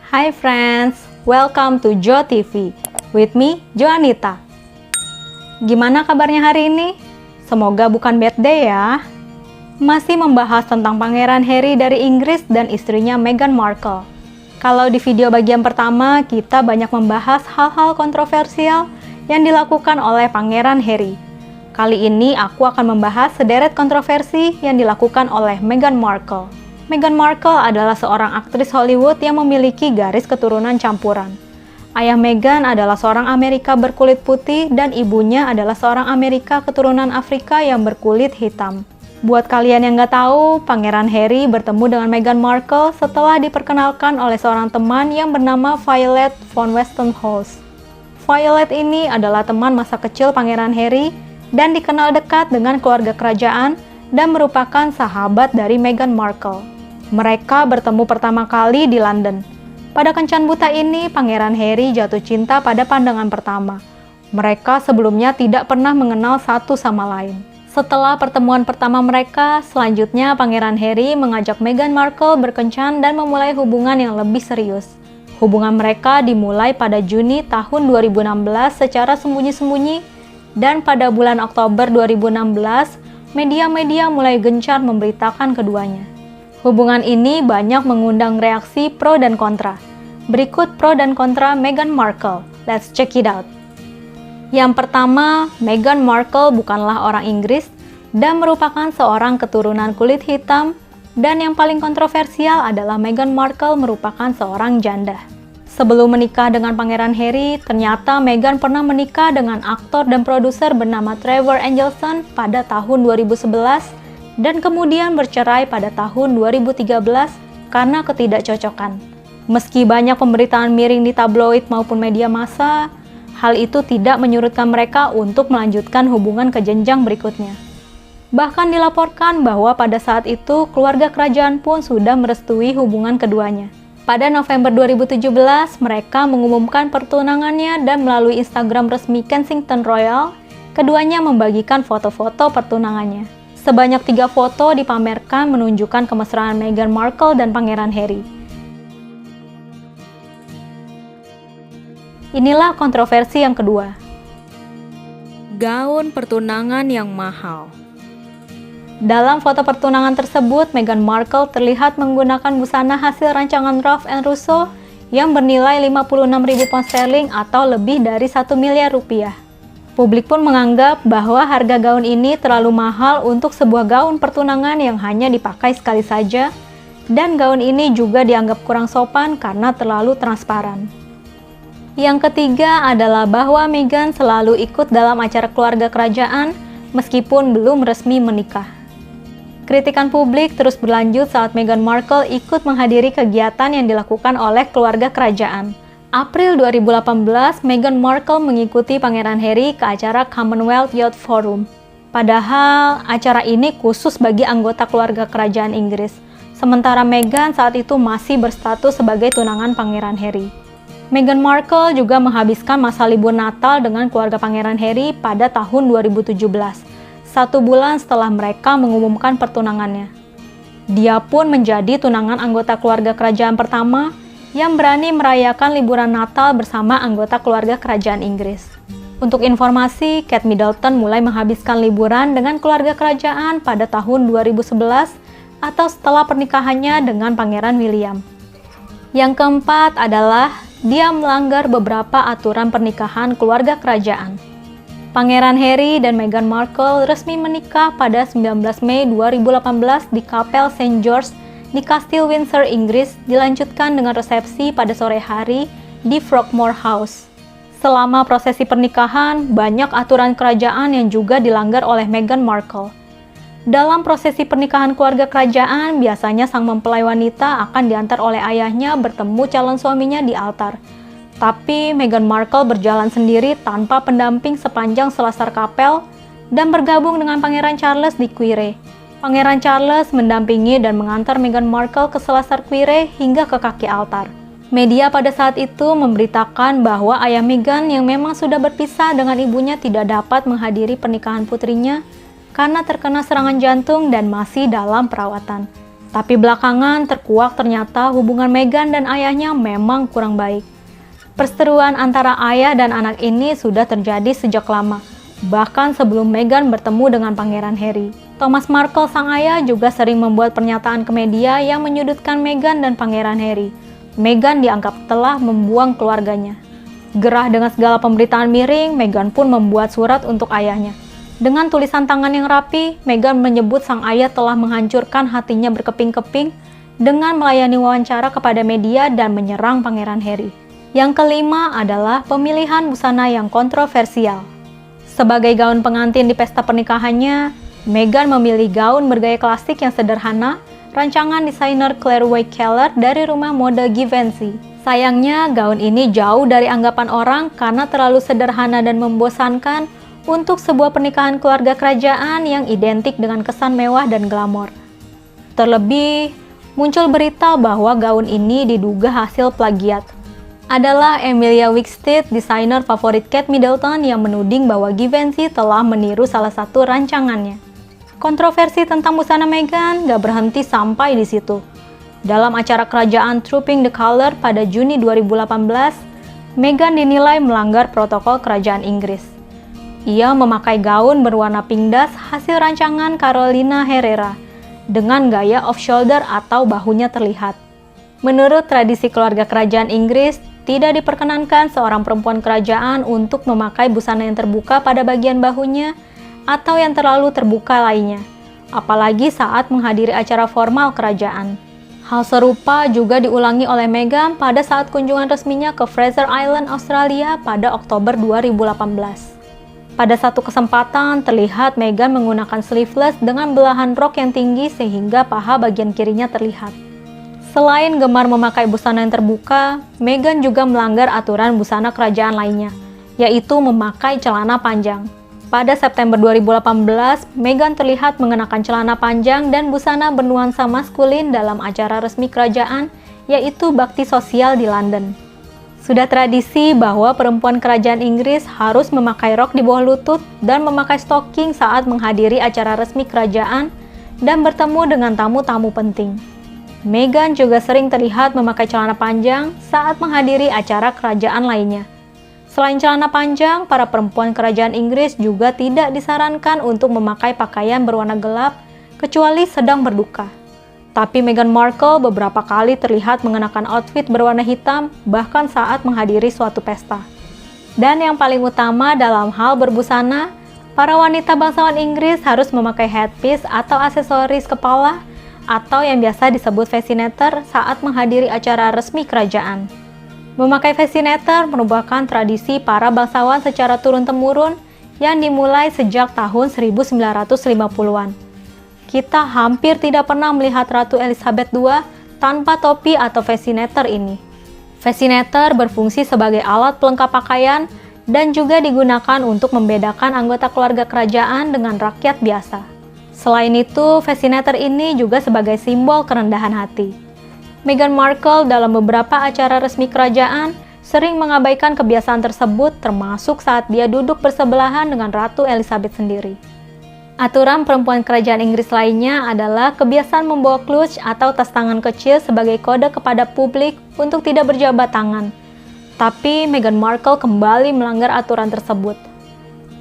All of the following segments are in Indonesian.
Hi friends, welcome to Jo TV. With me, Joanita. Gimana kabarnya hari ini? Semoga bukan bad day ya. Masih membahas tentang Pangeran Harry dari Inggris dan istrinya Meghan Markle. Kalau di video bagian pertama, kita banyak membahas hal-hal kontroversial yang dilakukan oleh Pangeran Harry. Kali ini aku akan membahas sederet kontroversi yang dilakukan oleh Meghan Markle. Meghan Markle adalah seorang aktris Hollywood yang memiliki garis keturunan campuran. Ayah Meghan adalah seorang Amerika berkulit putih dan ibunya adalah seorang Amerika keturunan Afrika yang berkulit hitam. Buat kalian yang nggak tahu, Pangeran Harry bertemu dengan Meghan Markle setelah diperkenalkan oleh seorang teman yang bernama Violet von Westenholz. Violet ini adalah teman masa kecil Pangeran Harry dan dikenal dekat dengan keluarga kerajaan dan merupakan sahabat dari Meghan Markle. Mereka bertemu pertama kali di London. Pada kencan buta ini, Pangeran Harry jatuh cinta pada pandangan pertama. Mereka sebelumnya tidak pernah mengenal satu sama lain. Setelah pertemuan pertama mereka, selanjutnya Pangeran Harry mengajak Meghan Markle berkencan dan memulai hubungan yang lebih serius. Hubungan mereka dimulai pada Juni tahun 2016 secara sembunyi-sembunyi, dan pada bulan Oktober 2016, media-media mulai gencar memberitakan keduanya. Hubungan ini banyak mengundang reaksi pro dan kontra. Berikut pro dan kontra Meghan Markle. Let's check it out. Yang pertama, Meghan Markle bukanlah orang Inggris dan merupakan seorang keturunan kulit hitam, dan yang paling kontroversial adalah Meghan Markle merupakan seorang janda. Sebelum menikah dengan Pangeran Harry, ternyata Meghan pernah menikah dengan aktor dan produser bernama Trevor Engelson pada tahun 2011 dan kemudian bercerai pada tahun 2013 karena ketidakcocokan. Meski banyak pemberitaan miring di tabloid maupun media massa, hal itu tidak menyurutkan mereka untuk melanjutkan hubungan ke jenjang berikutnya. Bahkan dilaporkan bahwa pada saat itu keluarga kerajaan pun sudah merestui hubungan keduanya. Pada November 2017, mereka mengumumkan pertunangannya dan melalui Instagram resmi Kensington Royal, keduanya membagikan foto-foto pertunangannya. Sebanyak 3 foto dipamerkan menunjukkan kemesraan Meghan Markle dan Pangeran Harry. Inilah kontroversi yang kedua. Gaun pertunangan yang mahal. Dalam foto pertunangan tersebut, Meghan Markle terlihat menggunakan busana hasil rancangan Ralph and Russo yang bernilai 56.000 pound sterling atau lebih dari 1 miliar rupiah. Publik pun menganggap bahwa harga gaun ini terlalu mahal untuk sebuah gaun pertunangan yang hanya dipakai sekali saja, dan gaun ini juga dianggap kurang sopan karena terlalu transparan. Yang ketiga adalah bahwa Meghan selalu ikut dalam acara keluarga kerajaan meskipun belum resmi menikah. Kritikan publik terus berlanjut saat Meghan Markle ikut menghadiri kegiatan yang dilakukan oleh keluarga kerajaan. April 2018, Meghan Markle mengikuti Pangeran Harry ke acara Commonwealth Youth Forum. Padahal acara ini khusus bagi anggota keluarga kerajaan Inggris, sementara Meghan saat itu masih berstatus sebagai tunangan Pangeran Harry. Meghan Markle juga menghabiskan masa libur Natal dengan keluarga Pangeran Harry pada tahun 2017, 1 bulan setelah mereka mengumumkan pertunangannya. Dia pun menjadi tunangan anggota keluarga kerajaan pertama yang berani merayakan liburan Natal bersama anggota keluarga kerajaan Inggris. Untuk informasi, Kate Middleton mulai menghabiskan liburan dengan keluarga kerajaan pada tahun 2011 atau setelah pernikahannya dengan Pangeran William. Yang keempat adalah dia melanggar beberapa aturan pernikahan keluarga kerajaan. Pangeran Harry dan Meghan Markle resmi menikah pada 19 Mei 2018 di Kapel St. George di Kastil Windsor, Inggris, dilanjutkan dengan resepsi pada sore hari di Frogmore House. Selama prosesi pernikahan, banyak aturan kerajaan yang juga dilanggar oleh Meghan Markle. Dalam prosesi pernikahan keluarga kerajaan, biasanya sang mempelai wanita akan diantar oleh ayahnya bertemu calon suaminya di altar. Tapi Meghan Markle berjalan sendiri tanpa pendamping sepanjang selasar kapel dan bergabung dengan Pangeran Charles di Quire. Pangeran Charles mendampingi dan mengantar Meghan Markle ke selasar Quire hingga ke kaki altar. Media pada saat itu memberitakan bahwa ayah Meghan yang memang sudah berpisah dengan ibunya tidak dapat menghadiri pernikahan putrinya karena terkena serangan jantung dan masih dalam perawatan. Tapi belakangan terkuak ternyata hubungan Meghan dan ayahnya memang kurang baik. Perseteruan antara ayah dan anak ini sudah terjadi sejak lama, bahkan sebelum Meghan bertemu dengan Pangeran Harry. Thomas Markle sang ayah juga sering membuat pernyataan ke media yang menyudutkan Meghan dan Pangeran Harry. Meghan dianggap telah membuang keluarganya. Gerah dengan segala pemberitaan miring, Meghan pun membuat surat untuk ayahnya. Dengan tulisan tangan yang rapi, Meghan menyebut sang ayah telah menghancurkan hatinya berkeping-keping dengan melayani wawancara kepada media dan menyerang Pangeran Harry. Yang kelima adalah pemilihan busana yang kontroversial. Sebagai gaun pengantin di pesta pernikahannya, Meghan memilih gaun bergaya klasik yang sederhana, rancangan desainer Claire Waight Keller dari rumah mode Givenchy. Sayangnya, gaun ini jauh dari anggapan orang karena terlalu sederhana dan membosankan untuk sebuah pernikahan keluarga kerajaan yang identik dengan kesan mewah dan glamor. Terlebih, muncul berita bahwa gaun ini diduga hasil plagiat. Adalah Emilia Wicksteed, desainer favorit Kate Middleton, yang menuding bahwa Givenchy telah meniru salah satu rancangannya. Kontroversi tentang busana Meghan gak berhenti sampai di situ. Dalam acara kerajaan Trooping the Colour pada Juni 2018, Meghan dinilai melanggar protokol kerajaan Inggris. Ia memakai gaun berwarna pink das hasil rancangan Carolina Herrera dengan gaya off-shoulder atau bahunya terlihat. Menurut tradisi keluarga kerajaan Inggris, tidak diperkenankan seorang perempuan kerajaan untuk memakai busana yang terbuka pada bagian bahunya atau yang terlalu terbuka lainnya, apalagi saat menghadiri acara formal kerajaan. Hal serupa juga diulangi oleh Meghan pada saat kunjungan resminya ke Fraser Island, Australia pada Oktober 2018. Pada satu kesempatan, terlihat Meghan menggunakan sleeveless dengan belahan rok yang tinggi sehingga paha bagian kirinya terlihat. Selain gemar memakai busana yang terbuka, Meghan juga melanggar aturan busana kerajaan lainnya, yaitu memakai celana panjang. Pada September 2018, Meghan terlihat mengenakan celana panjang dan busana bernuansa maskulin dalam acara resmi kerajaan, yaitu bakti sosial di London. Sudah tradisi bahwa perempuan kerajaan Inggris harus memakai rok di bawah lutut dan memakai stocking saat menghadiri acara resmi kerajaan dan bertemu dengan tamu-tamu penting. Meghan juga sering terlihat memakai celana panjang saat menghadiri acara kerajaan lainnya. Selain celana panjang, para perempuan kerajaan Inggris juga tidak disarankan untuk memakai pakaian berwarna gelap kecuali sedang berduka. Tapi Meghan Markle beberapa kali terlihat mengenakan outfit berwarna hitam bahkan saat menghadiri suatu pesta. Dan yang paling utama dalam hal berbusana, para wanita bangsawan Inggris harus memakai headpiece atau aksesoris kepala atau yang biasa disebut fascinator saat menghadiri acara resmi kerajaan. Memakai fascinator merupakan tradisi para bangsawan secara turun-temurun yang dimulai sejak tahun 1950-an. Kita hampir tidak pernah melihat Ratu Elizabeth II tanpa topi atau fascinator ini. Fascinator berfungsi sebagai alat pelengkap pakaian dan juga digunakan untuk membedakan anggota keluarga kerajaan dengan rakyat biasa. Selain itu, fascinator ini juga sebagai simbol kerendahan hati. Meghan Markle dalam beberapa acara resmi kerajaan sering mengabaikan kebiasaan tersebut, termasuk saat dia duduk bersebelahan dengan Ratu Elizabeth sendiri. Aturan perempuan kerajaan Inggris lainnya adalah kebiasaan membawa clutch atau tas tangan kecil sebagai kode kepada publik untuk tidak berjabat tangan. Tapi Meghan Markle kembali melanggar aturan tersebut.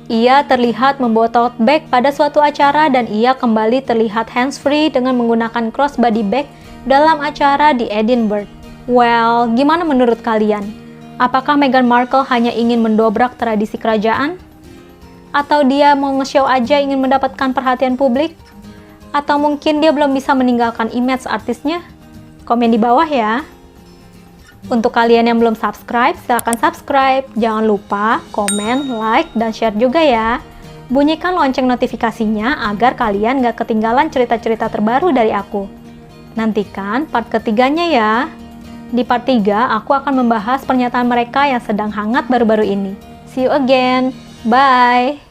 Ia terlihat membawa tote bag pada suatu acara dan ia kembali terlihat hands-free dengan menggunakan crossbody bag dalam acara di Edinburgh. Well, gimana menurut kalian? Apakah Meghan Markle hanya ingin mendobrak tradisi kerajaan? Atau dia mau nge-show aja ingin mendapatkan perhatian publik? Atau mungkin dia belum bisa meninggalkan image artisnya? Komen di bawah ya. Untuk kalian yang belum subscribe, silahkan subscribe. Jangan lupa komen, like, dan share juga ya. Bunyikan lonceng notifikasinya agar kalian gak ketinggalan cerita-cerita terbaru dari aku. Nantikan part ketiganya ya. Di part 3, aku akan membahas pernyataan mereka yang sedang hangat baru-baru ini. See you again. Bye.